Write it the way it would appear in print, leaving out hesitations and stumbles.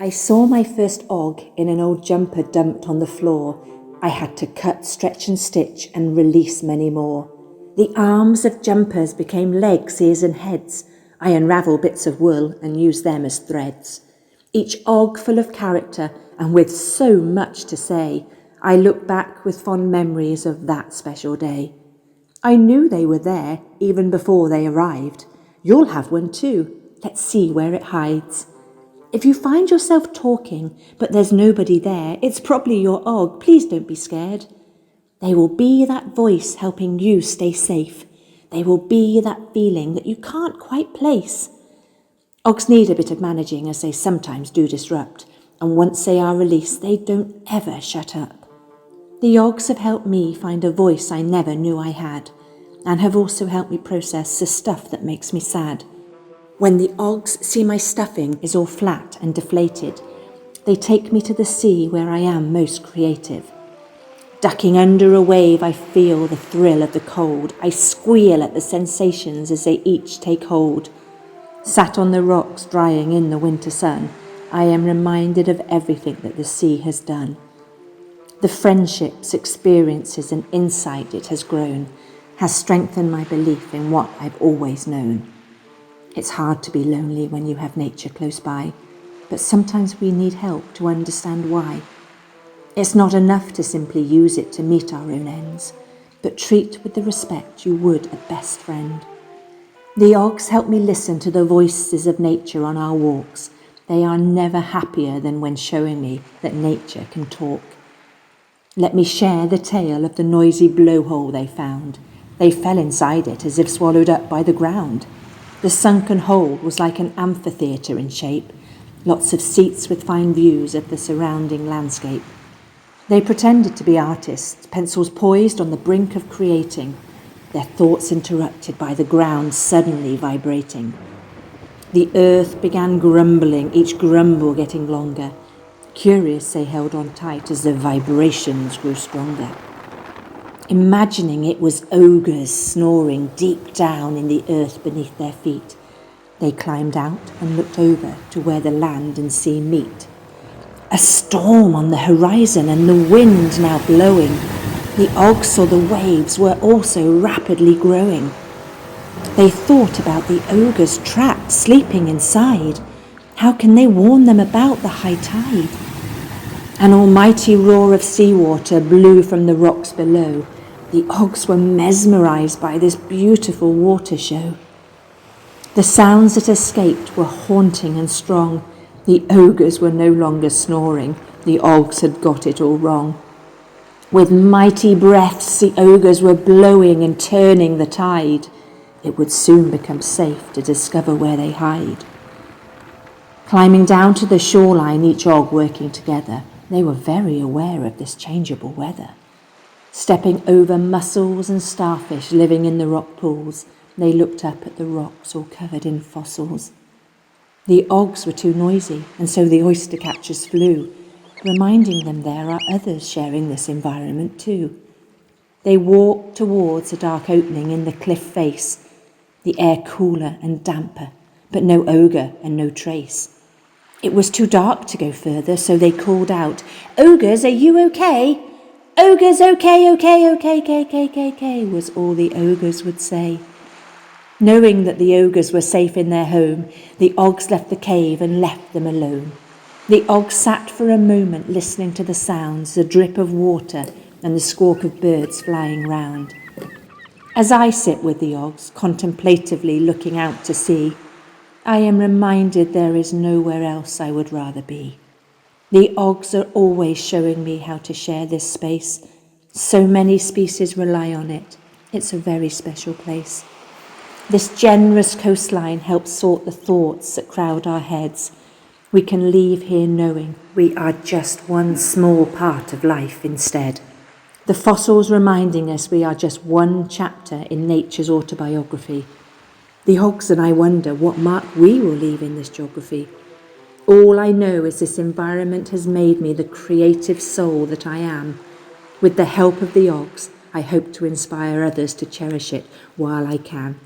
I saw my first og in an old jumper dumped on the floor. I had to cut, stretch and stitch and release many more. The arms of jumpers became legs, ears and heads. I unravel bits of wool and use them as threads. Each og full of character and with so much to say, I look back with fond memories of that special day. I knew they were there even before they arrived. You'll have one too. Let's see where it hides. If you find yourself talking, but there's nobody there, it's probably your og. Please don't be scared. They will be that voice helping you stay safe. They will be that feeling that you can't quite place. Ogs need a bit of managing, as they sometimes do disrupt, and once they are released, they don't ever shut up. The Ogs have helped me find a voice I never knew I had, and have also helped me process the stuff that makes me sad. When the Ogs see my stuffing is all flat and deflated, they take me to the sea where I am most creative. Ducking under a wave, I feel the thrill of the cold. I squeal at the sensations as they each take hold. Sat on the rocks drying in the winter sun, I am reminded of everything that the sea has done. The friendships, experiences and insight it has grown has strengthened my belief in what I've always known. It's hard to be lonely when you have nature close by, but sometimes we need help to understand why. It's not enough to simply use it to meet our own ends, but treat with the respect you would a best friend. The Ogs help me listen to the voices of nature on our walks. They are never happier than when showing me that nature can talk. Let me share the tale of the noisy blowhole they found. They fell inside it as if swallowed up by the ground. The sunken hole was like an amphitheatre in shape, lots of seats with fine views of the surrounding landscape. They pretended to be artists, pencils poised on the brink of creating, their thoughts interrupted by the ground suddenly vibrating. The earth began grumbling, each grumble getting longer. Curious, they held on tight as the vibrations grew stronger. Imagining it was ogres snoring deep down in the earth beneath their feet, they climbed out and looked over to where the land and sea meet. A storm on the horizon and the wind now blowing. The Ogs saw the waves were also rapidly growing. They thought about the ogres trapped, sleeping inside. How can they warn them about the high tide? An almighty roar of seawater blew from the rocks below. The Ogs were mesmerized by this beautiful water show. The sounds that escaped were haunting and strong. The ogres were no longer snoring. The Ogs had got it all wrong. With mighty breaths, the ogres were blowing and turning the tide. It would soon become safe to discover where they hide. Climbing down to the shoreline, each Og working together, they were very aware of this changeable weather. Stepping over mussels and starfish living in the rock pools, they looked up at the rocks all covered in fossils. The Ogs were too noisy, and so the oyster catchers flew, reminding them there are others sharing this environment too. They walked towards a dark opening in the cliff face, the air cooler and damper, but no ogre and no trace. It was too dark to go further, so they called out, "Ogres, are you okay? Ogres, okay, okay, was all the ogres would say. Knowing that the ogres were safe in their home, the Ogs left the cave and left them alone. The Ogs sat for a moment listening to the sounds, the drip of water and the squawk of birds flying round. As I sit with the Ogs, contemplatively looking out to sea, I am reminded there is nowhere else I would rather be. The Ogs are always showing me how to share this space. So many species rely on it. It's a very special place. This generous coastline helps sort the thoughts that crowd our heads. We can leave here knowing we are just one small part of life instead. The fossils reminding us we are just one chapter in nature's autobiography. The Ogs and I wonder what mark we will leave in this geography. All I know is this environment has made me the creative soul that I am. With the help of the Ogs, I hope to inspire others to cherish it while I can.